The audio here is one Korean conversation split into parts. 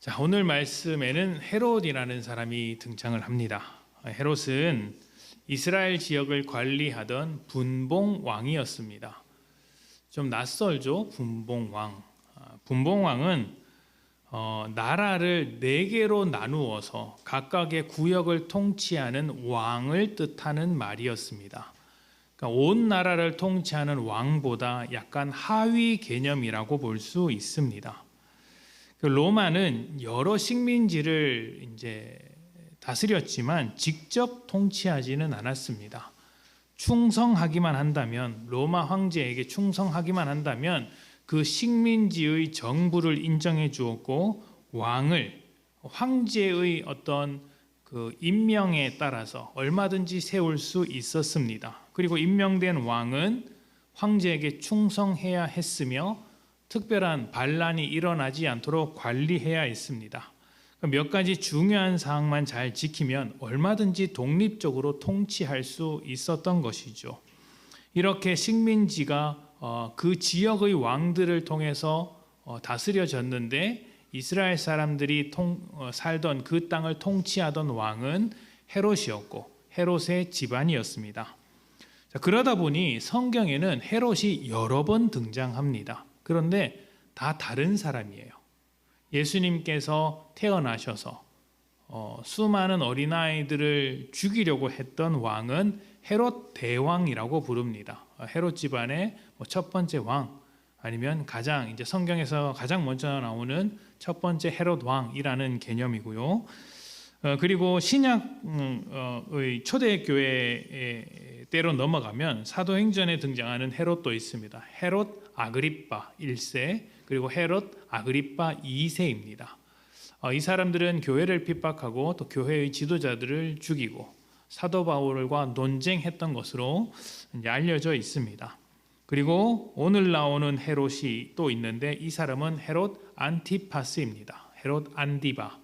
자, 오늘 말씀에는 헤롯이라는 사람이 등장을 합니다. 헤롯은 이스라엘 지역을 관리하던 분봉 왕이었습니다. 좀 낯설죠? 분봉 왕. 분봉 왕은 나라를 4개로 나누어서 각각의 구역을 통치하는 왕을 뜻하는 말이었습니다. 그러니까 온 나라를 통치하는 왕보다 약간 하위 개념이라고 볼 수 있습니다. 로마는 여러 식민지를 이제 다스렸지만 직접 통치하지는 않았습니다. 충성하기만 한다면, 로마 황제에게 충성하기만 한다면 그 식민지의 정부를 인정해 주었고, 왕을 황제의 어떤 그 임명에 따라서 얼마든지 세울 수 있었습니다. 그리고 임명된 왕은 황제에게 충성해야 했으며 특별한 반란이 일어나지 않도록 관리해야 했습니다. 몇 가지 중요한 사항만 잘 지키면 얼마든지 독립적으로 통치할 수 있었던 것이죠. 이렇게 식민지가 그 지역의 왕들을 통해서 다스려졌는데, 이스라엘 사람들이 살던 그 땅을 통치하던 왕은 헤롯이었고 헤롯의 집안이었습니다. 자, 그러다 보니 성경에는 헤롯이 여러 번 등장합니다. 그런데 다 다른 사람이에요. 예수님께서 태어나셔서 수많은 어린아이들을 죽이려고 했던 왕은 헤롯 대왕이라고 부릅니다. 헤롯 집안의 첫 번째 왕, 아니면 가장 이제 성경에서 가장 먼저 나오는 첫 번째 헤롯 왕이라는 개념이고요. 그리고 신약의 초대교회 때로 넘어가면 사도행전에 등장하는 헤롯도 있습니다. 헤롯 아그리파 1세, 그리고 헤롯 아그리파 2세입니다. 이 사람들은 교회를 핍박하고 또 교회의 지도자들을 죽이고 사도 바울과 논쟁했던 것으로 이제 알려져 있습니다. 그리고 오늘 나오는 헤롯이 또 있는데, 이 사람은 헤롯 안티파스입니다. 헤롯 안디바.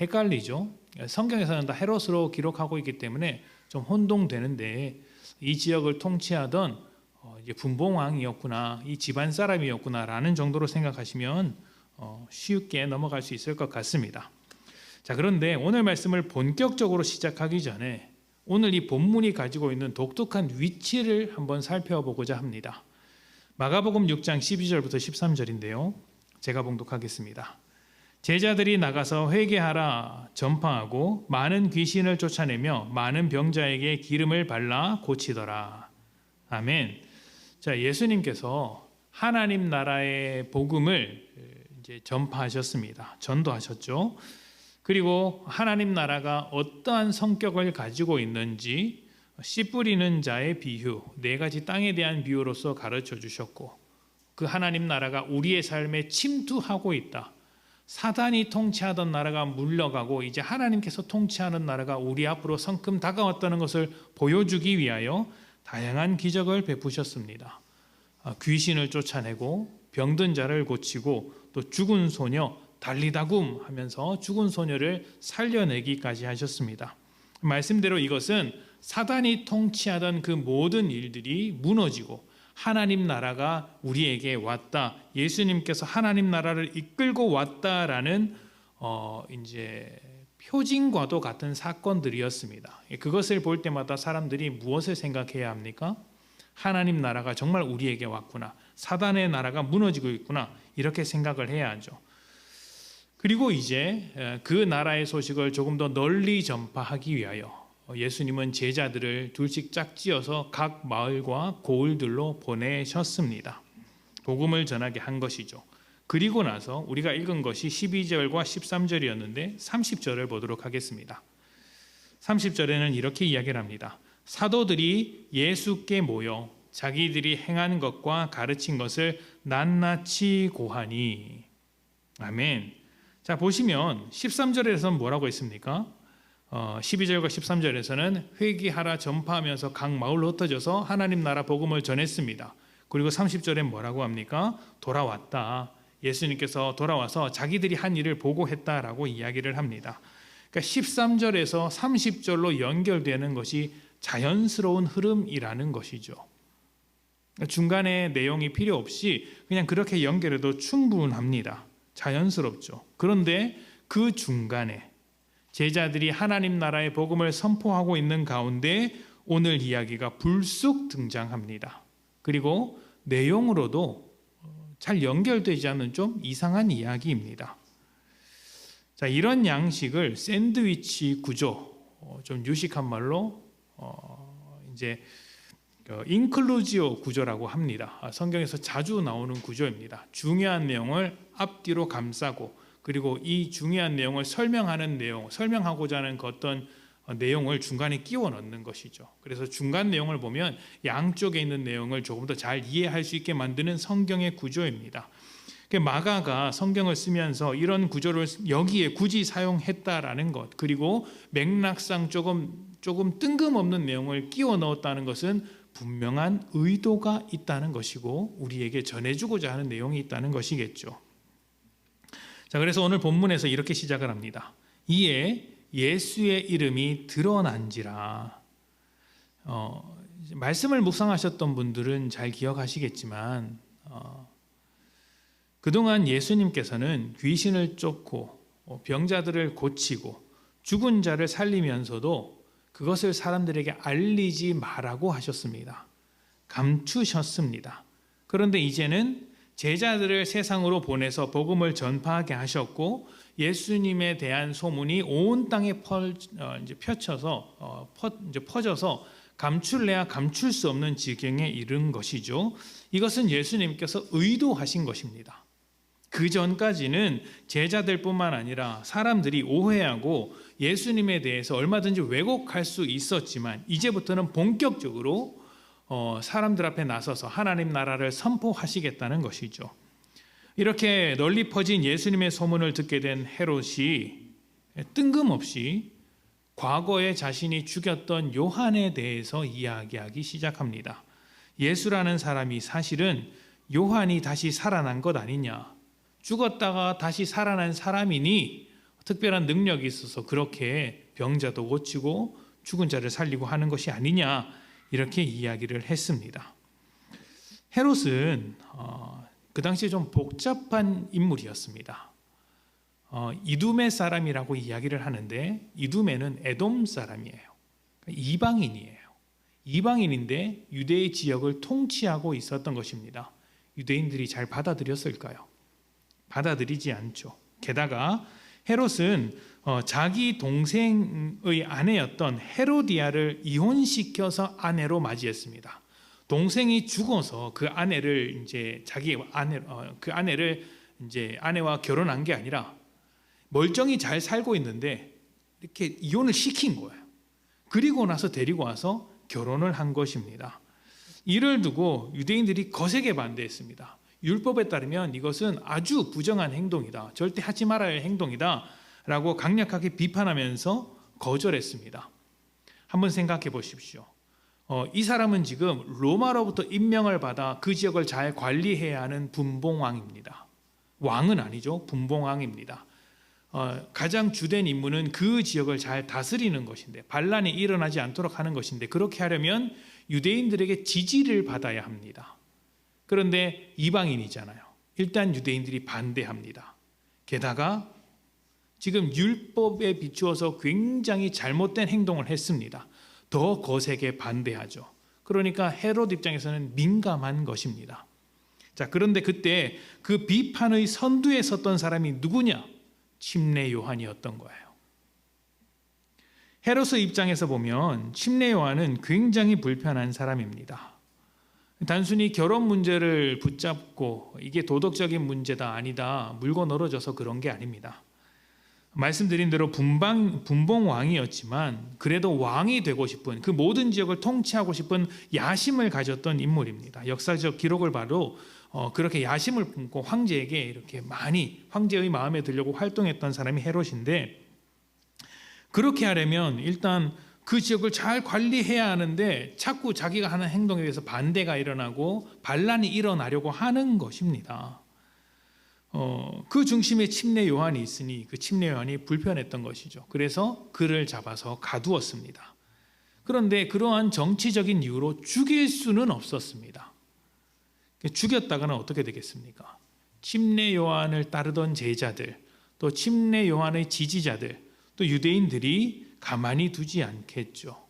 헷갈리죠? 성경에서는 다 헤롯으로 기록하고 있기 때문에 좀 혼동되는데, 이 지역을 통치하던 이제 분봉왕이었구나, 이 집안 사람이었구나라는 정도로 생각하시면 쉽게 넘어갈 수 있을 것 같습니다. 자, 그런데 오늘 말씀을 본격적으로 시작하기 전에 오늘 이 본문이 가지고 있는 독특한 위치를 한번 살펴보고자 합니다. 마가복음 6장 12절부터 13절인데요. 제가 봉독하겠습니다. 제자들이 나가서 회개하라 전파하고 많은 귀신을 쫓아내며 많은 병자에게 기름을 발라 고치더라. 아멘. 자, 예수님께서 하나님 나라의 복음을 이제 전파하셨습니다. 전도하셨죠. 그리고 하나님 나라가 어떠한 성격을 가지고 있는지 씨 뿌리는 자의 비유, 4가지 땅에 대한 비유로서 가르쳐 주셨고, 그 하나님 나라가 우리의 삶에 침투하고 있다. 사단이 통치하던 나라가 물러가고 이제 하나님께서 통치하는 나라가 우리 앞으로 성큼 다가왔다는 것을 보여주기 위하여 다양한 기적을 베푸셨습니다. 귀신을 쫓아내고 병든 자를 고치고 또 죽은 소녀 달리다굼 하면서 죽은 소녀를 살려내기까지 하셨습니다. 말씀대로 이것은 사단이 통치하던 그 모든 일들이 무너지고 하나님 나라가 우리에게 왔다, 예수님께서 하나님 나라를 이끌고 왔다라는 이제 표징과도 같은 사건들이었습니다. 그것을 볼 때마다 사람들이 무엇을 생각해야 합니까? 하나님 나라가 정말 우리에게 왔구나, 사단의 나라가 무너지고 있구나, 이렇게 생각을 해야 하죠. 그리고 이제 그 나라의 소식을 조금 더 널리 전파하기 위하여 예수님은 제자들을 둘씩 짝지어서 각 마을과 고을들로 보내셨습니다. 복음을 전하게 한 것이죠. 그리고 나서 우리가 읽은 것이 12절과 13절이었는데 30절을 보도록 하겠습니다. 30절에는 이렇게 이야기를 합니다. 사도들이 예수께 모여 자기들이 행한 것과 가르친 것을 낱낱이 고하니. 아멘. 자, 보시면 13절에서는 뭐라고 했습니까? 12절과 13절에서는 회개하라 전파하면서 각 마을로 흩어져서 하나님 나라 복음을 전했습니다. 그리고 30절에 뭐라고 합니까? 돌아왔다. 예수님께서 돌아와서 자기들이 한 일을 보고했다라고 이야기를 합니다. 그러니까 13절에서 30절로 연결되는 것이 자연스러운 흐름이라는 것이죠. 중간에 내용이 필요 없이 그냥 그렇게 연결해도 충분합니다. 자연스럽죠. 그런데 그 중간에 제자들이 하나님 나라의 복음을 선포하고 있는 가운데 오늘 이야기가 불쑥 등장합니다. 그리고 내용으로도 잘 연결되지 않는 좀 이상한 이야기입니다. 자, 이런 양식을 샌드위치 구조, 좀 유식한 말로 이제 인클루지오 구조라고 합니다. 성경에서 자주 나오는 구조입니다. 중요한 내용을 앞뒤로 감싸고, 그리고 이 중요한 내용을 설명하고자 하는 어떤 내용을 중간에 끼워 넣는 것이죠. 그래서 중간 내용을 보면 양쪽에 있는 내용을 조금 더 잘 이해할 수 있게 만드는 성경의 구조입니다. 마가가 성경을 쓰면서 이런 구조를 여기에 굳이 사용했다라는 것, 그리고 맥락상 조금 뜬금없는 내용을 끼워 넣었다는 것은 분명한 의도가 있다는 것이고 우리에게 전해주고자 하는 내용이 있다는 것이겠죠. 자, 그래서 오늘 본문에서 이렇게 시작을 합니다. 이에 예수의 이름이 드러난지라. 말씀을 묵상하셨던 분들은 잘 기억하시겠지만 그동안 예수님께서는 귀신을 쫓고 병자들을 고치고 죽은 자를 살리면서도 그것을 사람들에게 알리지 말라고 하셨습니다. 감추셨습니다. 그런데 이제는 제자들을 세상으로 보내서 복음을 전파하게 하셨고 예수님에 대한 소문이 온 땅에 퍼져서 감출래야 감출 수 없는 지경에 이른 것이죠. 이것은 예수님께서 의도하신 것입니다. 그 전까지는 제자들뿐만 아니라 사람들이 오해하고 예수님에 대해서 얼마든지 왜곡할 수 있었지만 이제부터는 본격적으로 사람들 앞에 나서서 하나님 나라를 선포하시겠다는 것이죠. 이렇게 널리 퍼진 예수님의 소문을 듣게 된 헤롯이 뜬금없이 과거에 자신이 죽였던 요한에 대해서 이야기하기 시작합니다. 예수라는 사람이 사실은 요한이 다시 살아난 것 아니냐, 죽었다가 다시 살아난 사람이니 특별한 능력이 있어서 그렇게 병자도 고치고 죽은 자를 살리고 하는 것이 아니냐, 이렇게 이야기를 했습니다. 헤롯은 그 당시에 좀 복잡한 인물이었습니다. 이두메 사람이라고 이야기를 하는데 이두메는 에돔 사람이에요. 이방인이에요. 이방인인데 유대의 지역을 통치하고 있었던 것입니다. 유대인들이 잘 받아들였을까요? 받아들이지 않죠. 게다가 헤롯은 자기 동생의 아내였던 헤로디아를 이혼시켜서 아내로 맞이했습니다. 동생이 죽어서 그 아내를 이제 아내와 결혼한 게 아니라 멀쩡히 잘 살고 있는데 이렇게 이혼을 시킨 거예요. 그리고 나서 데리고 와서 결혼을 한 것입니다. 이를 두고 유대인들이 거세게 반대했습니다. 율법에 따르면 이것은 아주 부정한 행동이다, 절대 하지 말아야 할 행동이다 라고 강력하게 비판하면서 거절했습니다. 한번 생각해 보십시오. 이 사람은 지금 로마로부터 임명을 받아 그 지역을 잘 관리해야 하는 분봉왕입니다. 왕은 아니죠. 분봉왕입니다. 가장 주된 임무는 그 지역을 잘 다스리는 것인데, 반란이 일어나지 않도록 하는 것인데, 그렇게 하려면 유대인들에게 지지를 받아야 합니다. 그런데 이방인이잖아요. 일단 유대인들이 반대합니다. 게다가 지금 율법에 비추어서 굉장히 잘못된 행동을 했습니다. 더 거세게 반대하죠. 그러니까 헤롯 입장에서는 민감한 것입니다. 자, 그런데 그때 그 비판의 선두에 섰던 사람이 누구냐? 침례 요한이었던 거예요. 헤롯의 입장에서 보면 침례 요한은 굉장히 불편한 사람입니다. 단순히 결혼 문제를 붙잡고 이게 도덕적인 문제다 아니다 물고 늘어져서 그런 게 아닙니다. 말씀드린 대로 분봉 왕이었지만 그래도 왕이 되고 싶은, 그 모든 지역을 통치하고 싶은 야심을 가졌던 인물입니다. 역사적 기록을 봐도 그렇게 야심을 품고 황제에게 이렇게 많이 황제의 마음에 들려고 활동했던 사람이 헤롯인데, 그렇게 하려면 일단 그 지역을 잘 관리해야 하는데 자꾸 자기가 하는 행동에 대해서 반대가 일어나고 반란이 일어나려고 하는 것입니다. 그 중심에 침례 요한이 있으니 그 침례 요한이 불편했던 것이죠. 그래서 그를 잡아서 가두었습니다. 그런데 그러한 정치적인 이유로 죽일 수는 없었습니다. 죽였다가는 어떻게 되겠습니까? 침례 요한을 따르던 제자들, 또 침례 요한의 지지자들, 또 유대인들이 가만히 두지 않겠죠.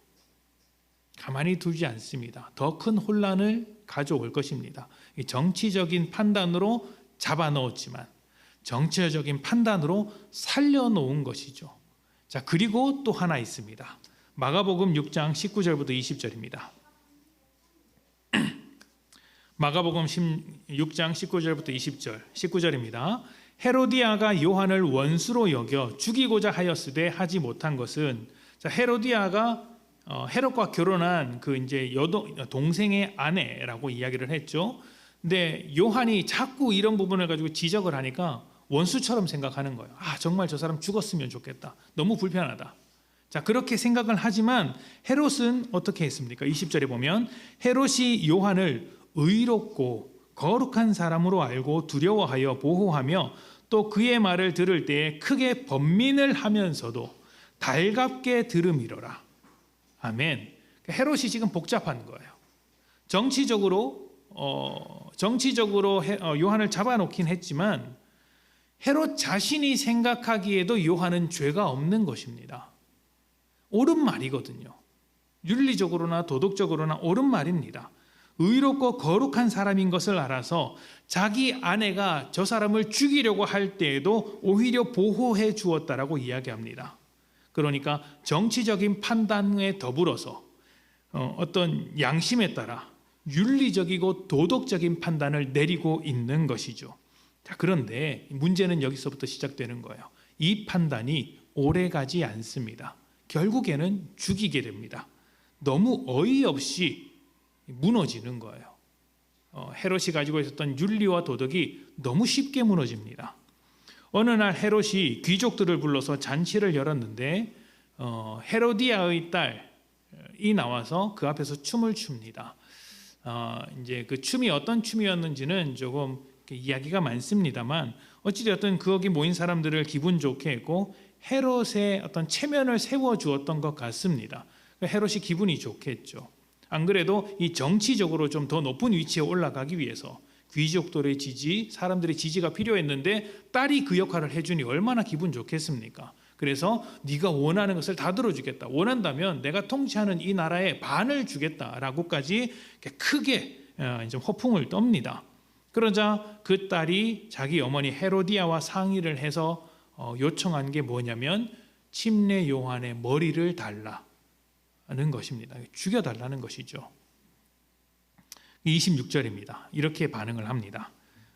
가만히 두지 않습니다. 더 큰 혼란을 가져올 것입니다. 정치적인 판단으로 잡아넣었지만 정치적인 판단으로 살려놓은 것이죠. 자, 그리고 또 하나 있습니다. 마가복음 6장 19절부터 20절입니다. 마가복음 6장 19절부터 20절, 19절입니다. 헤로디아가 요한을 원수로 여겨 죽이고자 하였으되 하지 못한 것은, 자, 헤로디아가 헤롯과 결혼한 그 이제 동생의 아내라고 이야기를 했죠. 근데 요한이 자꾸 이런 부분을 가지고 지적을 하니까 원수처럼 생각하는 거예요. 아, 정말 저 사람 죽었으면 좋겠다. 너무 불편하다. 자, 그렇게 생각을 하지만 헤롯은 어떻게 했습니까? 20절에 보면 헤롯이 요한을 의롭고 거룩한 사람으로 알고 두려워하여 보호하며 또 그의 말을 들을 때에 크게 번민을 하면서도 달갑게 들음이로라. 아멘. 헤롯이 지금 복잡한 거예요. 정치적으로 요한을 잡아놓긴 했지만 헤롯 자신이 생각하기에도 요한은 죄가 없는 것입니다. 옳은 말이거든요. 윤리적으로나 도덕적으로나 옳은 말입니다. 의롭고 거룩한 사람인 것을 알아서 자기 아내가 저 사람을 죽이려고 할 때에도 오히려 보호해 주었다라고 이야기합니다. 그러니까 정치적인 판단에 더불어서 어떤 양심에 따라 윤리적이고 도덕적인 판단을 내리고 있는 것이죠. 자, 그런데 문제는 여기서부터 시작되는 거예요. 이 판단이 오래가지 않습니다. 결국에는 죽이게 됩니다. 너무 어이없이 무너지는 거예요. 헤롯이 가지고 있었던 윤리와 도덕이 너무 쉽게 무너집니다. 어느 날 헤롯이 귀족들을 불러서 잔치를 열었는데 헤로디아의 딸이 나와서 그 앞에서 춤을 춥니다. 이제 그 춤이 어떤 춤이었는지는 조금 이야기가 많습니다만 어찌되었든 거기 모인 사람들을 기분 좋게 했고 헤롯의 어떤 체면을 세워주었던 것 같습니다. 헤롯이 기분이 좋겠죠. 안 그래도 이 정치적으로 좀 더 높은 위치에 올라가기 위해서 귀족들의 지지, 사람들의 지지가 필요했는데 딸이 그 역할을 해주니 얼마나 기분 좋겠습니까? 그래서 네가 원하는 것을 다 들어주겠다. 원한다면 내가 통치하는 이 나라의 반을 주겠다라고까지 크게 이제 허풍을 떱니다. 그러자 그 딸이 자기 어머니 헤로디아와 상의를 해서 요청한 게 뭐냐면 침례 요한의 머리를 달라는 것입니다. 죽여달라는 것이죠. 26절입니다. 이렇게 반응을 합니다.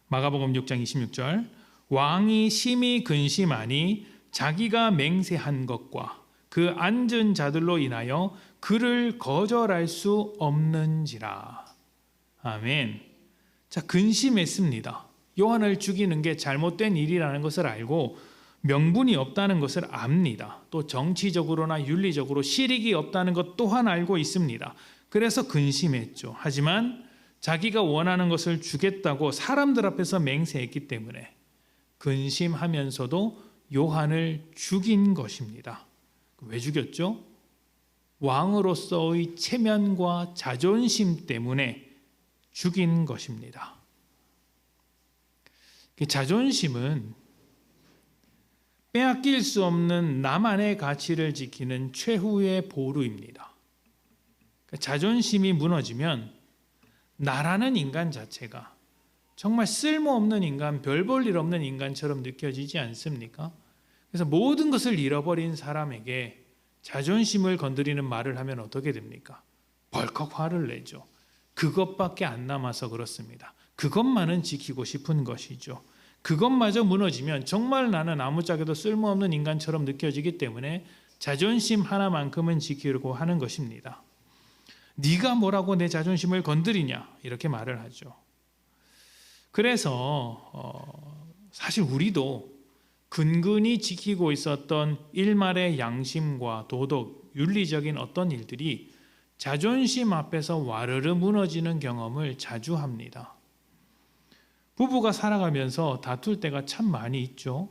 마가복음 6장 26절. 왕이 심히 근심하니 자기가 맹세한 것과 그 앉은 자들로 인하여 그를 거절할 수 없는지라. 아멘. 자, 근심했습니다. 요한을 죽이는 게 잘못된 일이라는 것을 알고 명분이 없다는 것을 압니다. 또 정치적으로나 윤리적으로 실익이 없다는 것 또한 알고 있습니다. 그래서 근심했죠. 하지만 자기가 원하는 것을 주겠다고 사람들 앞에서 맹세했기 때문에 근심하면서도 요한을 죽인 것입니다. 왜 죽였죠? 왕으로서의 체면과 자존심 때문에 죽인 것입니다. 자존심은 빼앗길 수 없는 나만의 가치를 지키는 최후의 보루입니다. 자존심이 무너지면 나라는 인간 자체가 정말 쓸모없는 인간, 별 볼 일 없는 인간처럼 느껴지지 않습니까? 그래서 모든 것을 잃어버린 사람에게 자존심을 건드리는 말을 하면 어떻게 됩니까? 벌컥 화를 내죠. 그것밖에 안 남아서 그렇습니다. 그것만은 지키고 싶은 것이죠. 그것마저 무너지면 정말 나는 아무짝에도 쓸모없는 인간처럼 느껴지기 때문에 자존심 하나만큼은 지키려고 하는 것입니다. 네가 뭐라고 내 자존심을 건드리냐 이렇게 말을 하죠. 그래서 사실 우리도 근근히 지키고 있었던 일말의 양심과 도덕, 윤리적인 어떤 일들이 자존심 앞에서 와르르 무너지는 경험을 자주 합니다. 부부가 살아가면서 다툴 때가 참 많이 있죠.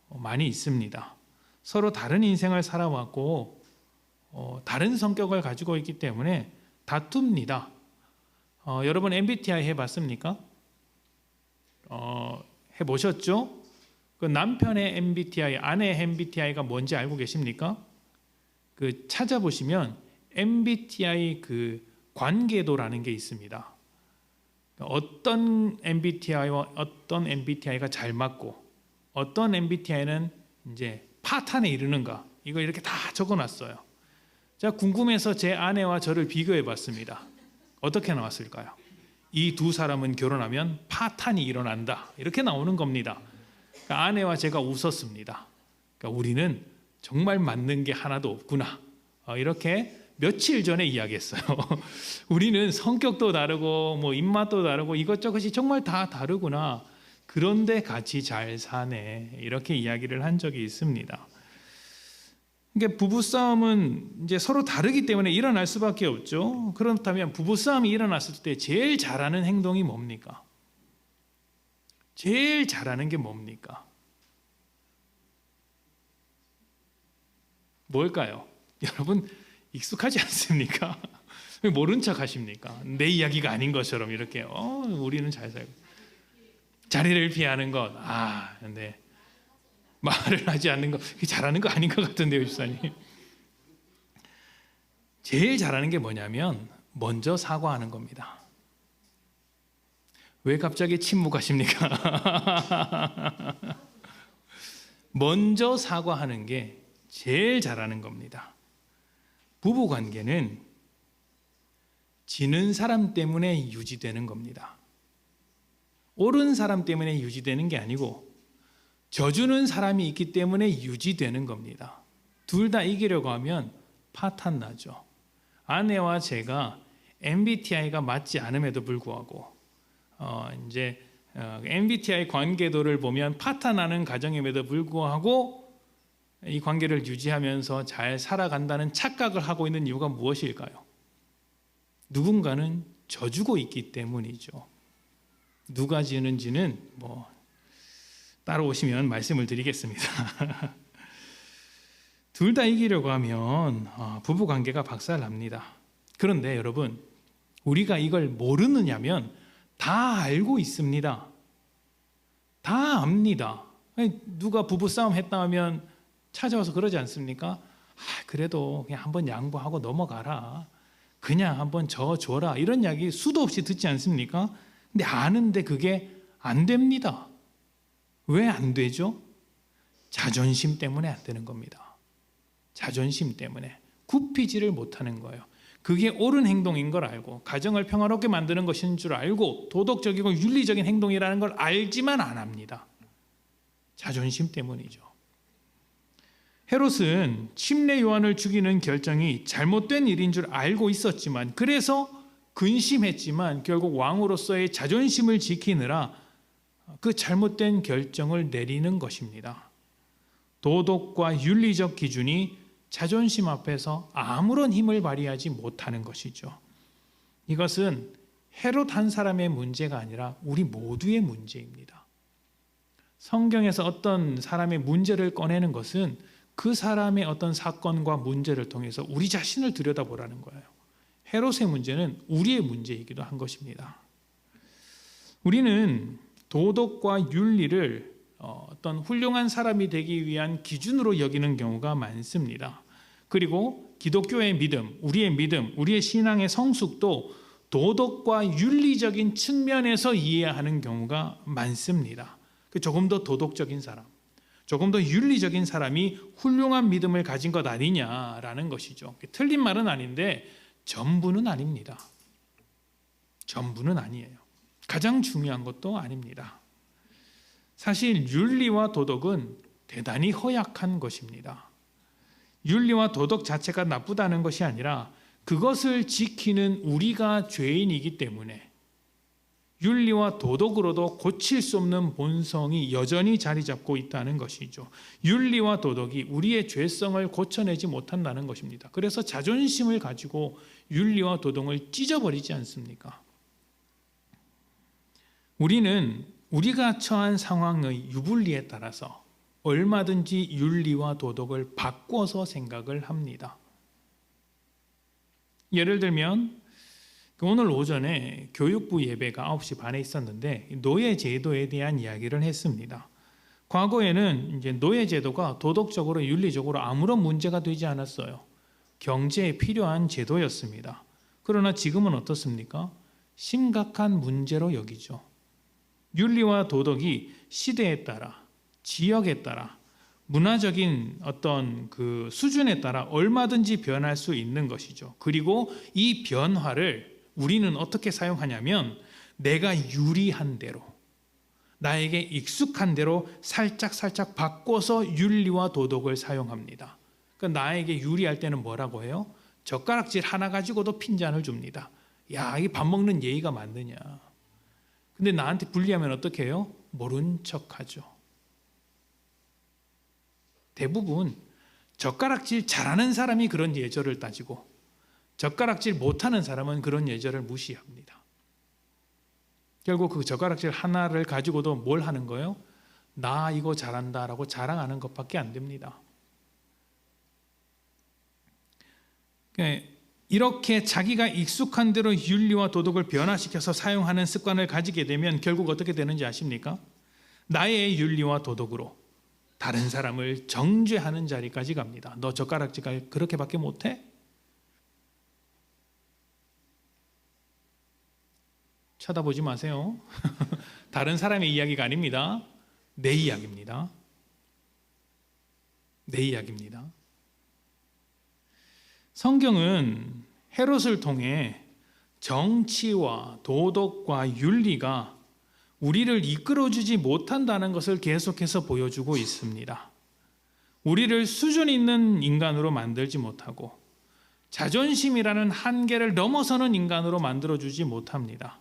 많이 있습니다. 서로 다른 인생을 살아왔고 다른 성격을 가지고 있기 때문에 다툽니다. 여러분 MBTI 해봤습니까? 해보셨죠? 그 남편의 MBTI, 아내의 MBTI가 뭔지 알고 계십니까? 그 찾아보시면 MBTI 그 관계도라는 게 있습니다. 어떤 MBTI와 어떤 MBTI가 잘 맞고 어떤 MBTI는 이제 파탄에 이르는가, 이거 이렇게 다 적어놨어요. 제가 궁금해서 제 아내와 저를 비교해봤습니다. 어떻게 나왔을까요? 이 두 사람은 결혼하면 파탄이 일어난다, 이렇게 나오는 겁니다. 그러니까 아내와 제가 웃었습니다. 그러니까 우리는 정말 맞는 게 하나도 없구나, 이렇게 며칠 전에 이야기했어요. 우리는 성격도 다르고 뭐 입맛도 다르고 이것저것이 정말 다 다르구나. 그런데 같이 잘 사네, 이렇게 이야기를 한 적이 있습니다. 그러니까 부부싸움은 이제 서로 다르기 때문에 일어날 수밖에 없죠. 그렇다면 부부싸움이 일어났을 때 제일 잘하는 행동이 뭡니까? 제일 잘하는 게 뭡니까? 뭘까요? 여러분 익숙하지 않습니까? 모른 척 하십니까? 내 이야기가 아닌 것처럼 이렇게 우리는 잘 살고 자리를 피하는 것. 네. 말을 하지 않는 거, 그게 잘하는 거 아닌 것 같은데요, 집사님. 제일 잘하는 게 뭐냐면 먼저 사과하는 겁니다. 왜 갑자기 침묵하십니까? 먼저 사과하는 게 제일 잘하는 겁니다. 부부 관계는 지는 사람 때문에 유지되는 겁니다. 옳은 사람 때문에 유지되는 게 아니고 져주는 사람이 있기 때문에 유지되는 겁니다. 둘 다 이기려고 하면 파탄 나죠. 아내와 제가 MBTI가 맞지 않음에도 불구하고 MBTI 관계도를 보면 파탄나는 가정임에도 불구하고 이 관계를 유지하면서 잘 살아간다는 착각을 하고 있는 이유가 무엇일까요? 누군가는 져주고 있기 때문이죠. 누가 지는지는 따로 오시면 말씀을 드리겠습니다. 둘 다 이기려고 하면 부부 관계가 박살납니다. 그런데 여러분, 우리가 이걸 모르느냐면 다 알고 있습니다. 다 압니다. 누가 부부싸움 했다 하면 찾아와서 그러지 않습니까? 그래도 그냥 한번 양보하고 넘어가라, 그냥 한번 져줘라, 이런 이야기 수도 없이 듣지 않습니까? 근데 아는데 그게 안 됩니다. 왜 안 되죠? 자존심 때문에 안 되는 겁니다. 자존심 때문에 굽히지를 못하는 거예요. 그게 옳은 행동인 걸 알고 가정을 평화롭게 만드는 것인 줄 알고 도덕적이고 윤리적인 행동이라는 걸 알지만 안 합니다. 자존심 때문이죠. 헤롯은 침례 요한을 죽이는 결정이 잘못된 일인 줄 알고 있었지만, 그래서 근심했지만 결국 왕으로서의 자존심을 지키느라 그 잘못된 결정을 내리는 것입니다. 도덕과 윤리적 기준이 자존심 앞에서 아무런 힘을 발휘하지 못하는 것이죠. 이것은 헤롯 한 사람의 문제가 아니라 우리 모두의 문제입니다. 성경에서 어떤 사람의 문제를 꺼내는 것은 그 사람의 어떤 사건과 문제를 통해서 우리 자신을 들여다보라는 거예요. 헤롯의 문제는 우리의 문제이기도 한 것입니다. 우리는 도덕과 윤리를 어떤 훌륭한 사람이 되기 위한 기준으로 여기는 경우가 많습니다. 그리고 기독교의 믿음, 우리의 신앙의 성숙도 도덕과 윤리적인 측면에서 이해하는 경우가 많습니다. 조금 더 도덕적인 사람, 조금 더 윤리적인 사람이 훌륭한 믿음을 가진 것 아니냐라는 것이죠. 틀린 말은 아닌데 전부는 아닙니다. 전부는 아니에요. 가장 중요한 것도 아닙니다. 사실 윤리와 도덕은 대단히 허약한 것입니다. 윤리와 도덕 자체가 나쁘다는 것이 아니라 그것을 지키는 우리가 죄인이기 때문에 윤리와 도덕으로도 고칠 수 없는 본성이 여전히 자리 잡고 있다는 것이죠. 윤리와 도덕이 우리의 죄성을 고쳐내지 못한다는 것입니다. 그래서 자존심을 가지고 윤리와 도덕을 찢어버리지 않습니까? 우리는 우리가 처한 상황의 유불리에 따라서 얼마든지 윤리와 도덕을 바꿔서 생각을 합니다. 예를 들면 오늘 오전에 교육부 예배가 9시 반에 있었는데 노예 제도에 대한 이야기를 했습니다. 과거에는 이제 노예 제도가 도덕적으로 윤리적으로 아무런 문제가 되지 않았어요. 경제에 필요한 제도였습니다. 그러나 지금은 어떻습니까? 심각한 문제로 여기죠. 윤리와 도덕이 시대에 따라, 지역에 따라, 문화적인 어떤 그 수준에 따라 얼마든지 변할 수 있는 것이죠. 그리고 이 변화를 우리는 어떻게 사용하냐면 내가 유리한 대로, 나에게 익숙한 대로 살짝 바꿔서 윤리와 도덕을 사용합니다. 그러니까 나에게 유리할 때는 뭐라고 해요? 젓가락질 하나 가지고도 핀잔을 줍니다. 야, 이게 밥 먹는 예의가 맞느냐. 근데 나한테 불리하면 어떻게 해요? 모른 척하죠. 대부분 젓가락질 잘하는 사람이 그런 예절을 따지고 젓가락질 못하는 사람은 그런 예절을 무시합니다. 결국 그 젓가락질 하나를 가지고도 뭘 하는 거예요? 나 이거 잘한다라고 자랑하는 것밖에 안 됩니다. 이렇게 자기가 익숙한 대로 윤리와 도덕을 변화시켜서 사용하는 습관을 가지게 되면 결국 어떻게 되는지 아십니까? 나의 윤리와 도덕으로 다른 사람을 정죄하는 자리까지 갑니다. 너 젓가락질 그렇게밖에 못해? 쳐다보지 마세요. 다른 사람의 이야기가 아닙니다. 내 이야기입니다. 내 이야기입니다. 성경은 헤롯을 통해 정치와 도덕과 윤리가 우리를 이끌어주지 못한다는 것을 계속해서 보여주고 있습니다. 우리를 수준 있는 인간으로 만들지 못하고 자존심이라는 한계를 넘어서는 인간으로 만들어주지 못합니다.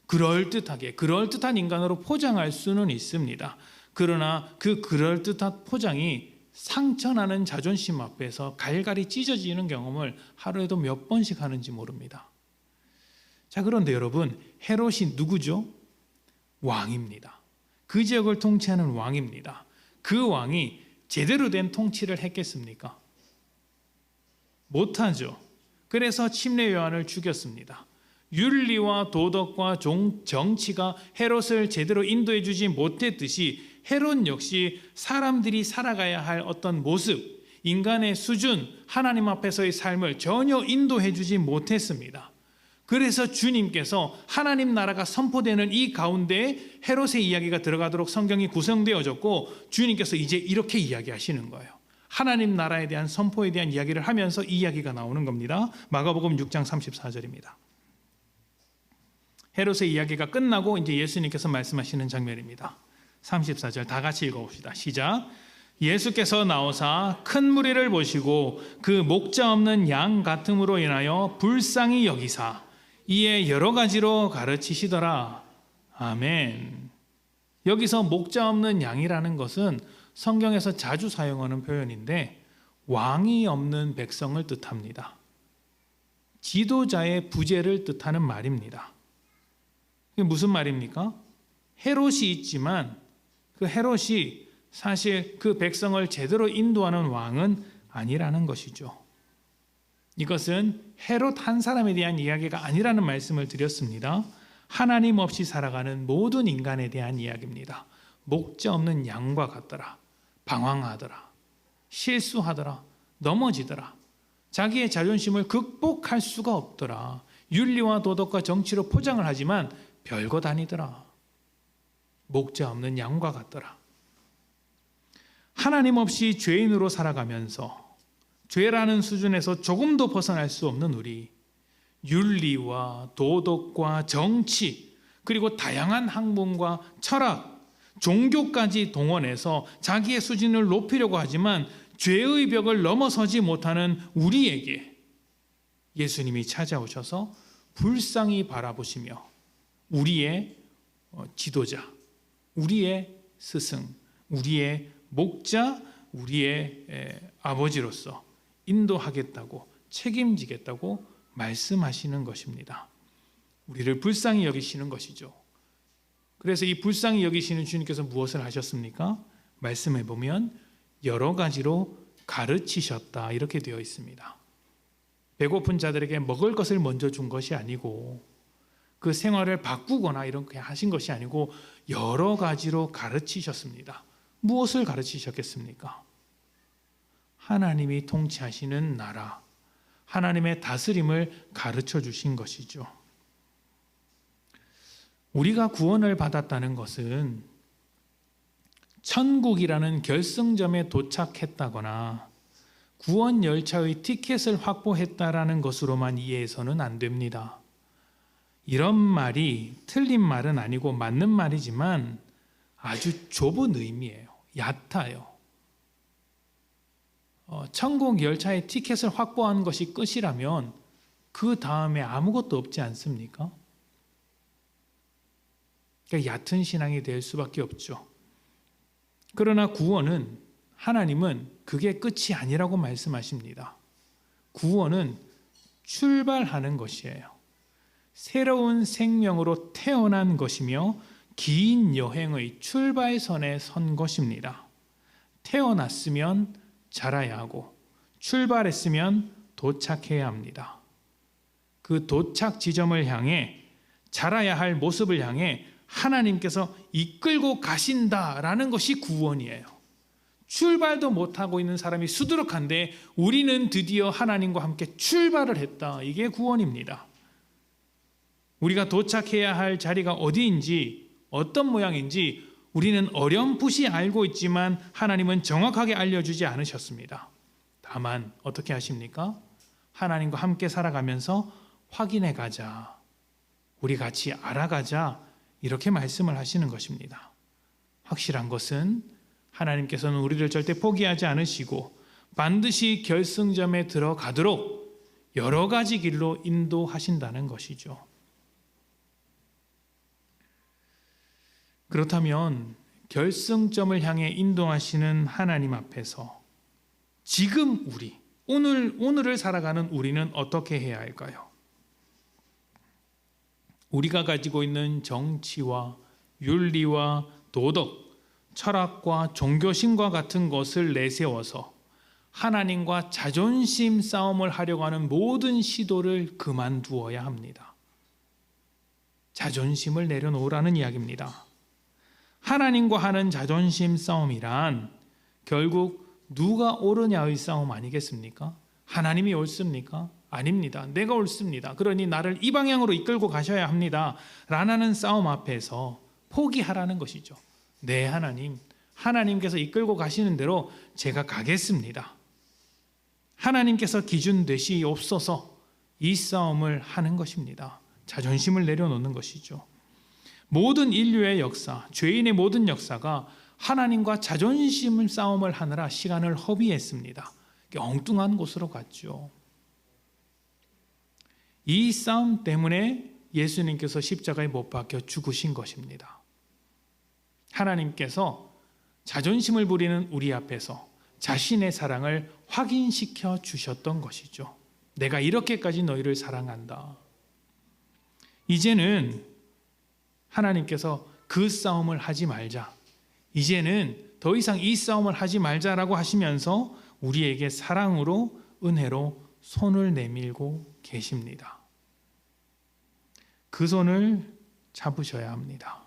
그럴듯한 인간으로 포장할 수는 있습니다. 그러나 그 그럴듯한 포장이 상처나는 자존심 앞에서 갈갈이 찢어지는 경험을 하루에도 몇 번씩 하는지 모릅니다. 자, 그런데 여러분, 헤롯이 누구죠? 왕입니다. 그 지역을 통치하는 왕입니다. 그 왕이 제대로 된 통치를 했겠습니까? 못하죠. 그래서 침례 요한을 죽였습니다. 윤리와 도덕과 정치가 헤롯을 제대로 인도해 주지 못했듯이 헤롯 역시 사람들이 살아가야 할 어떤 모습, 인간의 수준, 하나님 앞에서의 삶을 전혀 인도해 주지 못했습니다. 그래서 주님께서 하나님 나라가 선포되는 이 가운데 헤롯의 이야기가 들어가도록 성경이 구성되어졌고 주님께서 이제 이렇게 이야기하시는 거예요. 하나님 나라에 대한 선포에 대한 이야기를 하면서 이 이야기가 나오는 겁니다. 마가복음 6장 34절입니다. 헤롯의 이야기가 끝나고 이제 예수님께서 말씀하시는 장면입니다. 34절 다 같이 읽어봅시다. 시작. 예수께서 나오사 큰 무리를 보시고 그 목자 없는 양 같음으로 인하여 불쌍히 여기사 이에 여러 가지로 가르치시더라. 아멘. 여기서 목자 없는 양이라는 것은 성경에서 자주 사용하는 표현인데 왕이 없는 백성을 뜻합니다. 지도자의 부재를 뜻하는 말입니다. 이게 무슨 말입니까? 헤롯이 있지만 그 헤롯이 사실 그 백성을 제대로 인도하는 왕은 아니라는 것이죠. 이것은 헤롯 한 사람에 대한 이야기가 아니라는 말씀을 드렸습니다. 하나님 없이 살아가는 모든 인간에 대한 이야기입니다. 목자 없는 양과 같더라. 방황하더라. 실수하더라. 넘어지더라. 자기의 자존심을 극복할 수가 없더라. 윤리와 도덕과 정치로 포장을 하지만 별거 다니더라. 목자 없는 양과 같더라. 하나님 없이 죄인으로 살아가면서 죄라는 수준에서 조금도 벗어날 수 없는 우리, 윤리와 도덕과 정치, 그리고 다양한 학문과 철학, 종교까지 동원해서 자기의 수준을 높이려고 하지만 죄의 벽을 넘어서지 못하는 우리에게 예수님이 찾아오셔서 불쌍히 바라보시며 우리의 지도자, 우리의 스승, 우리의 목자, 우리의 아버지로서 인도하겠다고 책임지겠다고 말씀하시는 것입니다. 우리를 불쌍히 여기시는 것이죠. 그래서 이 불쌍히 여기시는 주님께서 무엇을 하셨습니까? 말씀해 보면 여러 가지로 가르치셨다 이렇게 되어 있습니다. 배고픈 자들에게 먹을 것을 먼저 준 것이 아니고 그 생활을 바꾸거나 이렇게 하신 것이 아니고 여러 가지로 가르치셨습니다. 무엇을 가르치셨겠습니까? 하나님이 통치하시는 나라, 하나님의 다스림을 가르쳐 주신 것이죠. 우리가 구원을 받았다는 것은 천국이라는 결승점에 도착했다거나 구원 열차의 티켓을 확보했다라는 것으로만 이해해서는 안 됩니다. 이런 말이 틀린 말은 아니고 맞는 말이지만 아주 좁은 의미예요. 얕아요. 천국 열차의 티켓을 확보한 것이 끝이라면 그 다음에 아무것도 없지 않습니까? 그러니까 얕은 신앙이 될 수밖에 없죠. 그러나 구원은, 하나님은 그게 끝이 아니라고 말씀하십니다. 구원은 출발하는 것이에요. 새로운 생명으로 태어난 것이며 긴 여행의 출발선에 선 것입니다. 태어났으면 자라야 하고 출발했으면 도착해야 합니다. 그 도착 지점을 향해, 자라야 할 모습을 향해 하나님께서 이끌고 가신다라는 것이 구원이에요. 출발도 못하고 있는 사람이 수두룩한데 우리는 드디어 하나님과 함께 출발을 했다. 이게 구원입니다. 우리가 도착해야 할 자리가 어디인지, 어떤 모양인지 우리는 어렴풋이 알고 있지만 하나님은 정확하게 알려주지 않으셨습니다. 다만 어떻게 하십니까? 하나님과 함께 살아가면서 확인해 가자, 우리 같이 알아가자, 이렇게 말씀을 하시는 것입니다. 확실한 것은 하나님께서는 우리를 절대 포기하지 않으시고 반드시 결승점에 들어가도록 여러 가지 길로 인도하신다는 것이죠. 그렇다면 결승점을 향해 인도하시는 하나님 앞에서 지금 우리, 오늘을 살아가는 우리는 어떻게 해야 할까요? 우리가 가지고 있는 정치와 윤리와 도덕, 철학과 종교심과 같은 것을 내세워서 하나님과 자존심 싸움을 하려고 하는 모든 시도를 그만두어야 합니다. 자존심을 내려놓으라는 이야기입니다. 하나님과 하는 자존심 싸움이란 결국 누가 옳으냐의 싸움 아니겠습니까? 하나님이 옳습니까? 아닙니다. 내가 옳습니다. 그러니 나를 이 방향으로 이끌고 가셔야 합니다. 라는 싸움 앞에서 포기하라는 것이죠. 네, 하나님, 하나님께서 이끌고 가시는 대로 제가 가겠습니다. 하나님께서 기준 되시옵소서, 이 싸움을 하는 것입니다. 자존심을 내려놓는 것이죠. 모든 인류의 역사, 죄인의 모든 역사가 하나님과 자존심 싸움을 하느라 시간을 허비했습니다. 엉뚱한 곳으로 갔죠. 이 싸움 때문에 예수님께서 십자가에 못 박혀 죽으신 것입니다. 하나님께서 자존심을 부리는 우리 앞에서 자신의 사랑을 확인시켜 주셨던 것이죠. 내가 이렇게까지 너희를 사랑한다. 이제는 하나님께서 그 싸움을 하지 말자, 이제는 더 이상 이 싸움을 하지 말자라고 하시면서 우리에게 사랑으로, 은혜로 손을 내밀고 계십니다. 그 손을 잡으셔야 합니다.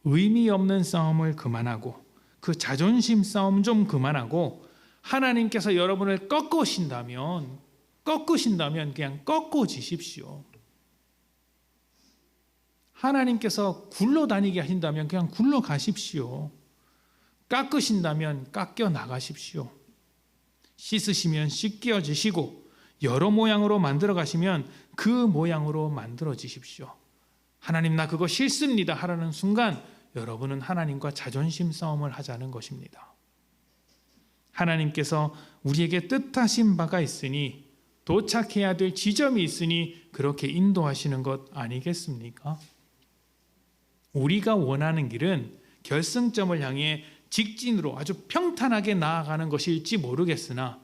의미 없는 싸움을 그만하고 그 자존심 싸움 좀 그만하고 하나님께서 여러분을 꺾으신다면 그냥 꺾어지십시오. 하나님께서 굴러다니게 하신다면 그냥 굴러가십시오. 깎으신다면 깎여 나가십시오. 씻으시면 씻겨지시고 여러 모양으로 만들어 가시면 그 모양으로 만들어지십시오. 하나님, 나 그거 싫습니다 하라는 순간 여러분은 하나님과 자존심 싸움을 하자는 것입니다. 하나님께서 우리에게 뜻하신 바가 있으니, 도착해야 될 지점이 있으니 그렇게 인도하시는 것 아니겠습니까? 우리가 원하는 길은 결승점을 향해 직진으로 아주 평탄하게 나아가는 것일지 모르겠으나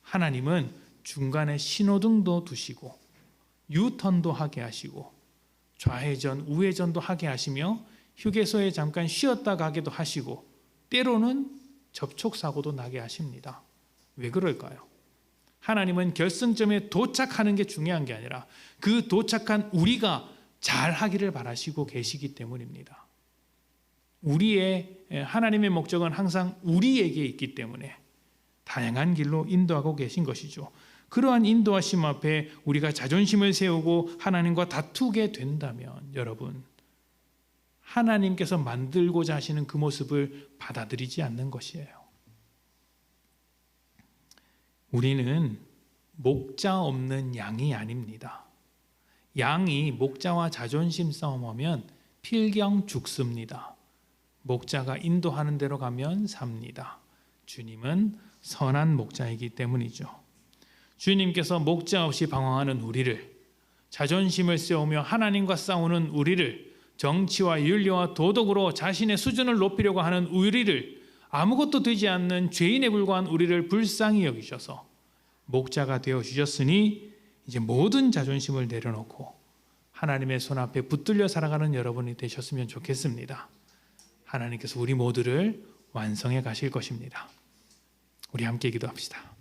하나님은 중간에 신호등도 두시고 유턴도 하게 하시고 좌회전, 우회전도 하게 하시며 휴게소에 잠깐 쉬었다 가게도 하시고 때로는 접촉사고도 나게 하십니다. 왜 그럴까요? 하나님은 결승점에 도착하는 게 중요한 게 아니라 그 도착한 우리가 잘 하기를 바라시고 계시기 때문입니다. 하나님의 목적은 항상 우리에게 있기 때문에 다양한 길로 인도하고 계신 것이죠. 그러한 인도하심 앞에 우리가 자존심을 세우고 하나님과 다투게 된다면 여러분, 하나님께서 만들고자 하시는 그 모습을 받아들이지 않는 것이에요. 우리는 목자 없는 양이 아닙니다. 양이 목자와 자존심 싸움하면 필경 죽습니다. 목자가 인도하는 대로 가면 삽니다. 주님은 선한 목자이기 때문이죠. 주님께서 목자 없이 방황하는 우리를, 자존심을 세우며 하나님과 싸우는 우리를, 정치와 윤리와 도덕으로 자신의 수준을 높이려고 하는 우리를, 아무것도 되지 않는 죄인에 불과한 우리를 불쌍히 여기셔서 목자가 되어 주셨으니 이제 모든 자존심을 내려놓고 하나님의 손 앞에 붙들려 살아가는 여러분이 되셨으면 좋겠습니다. 하나님께서 우리 모두를 완성해 가실 것입니다. 우리 함께 기도합시다.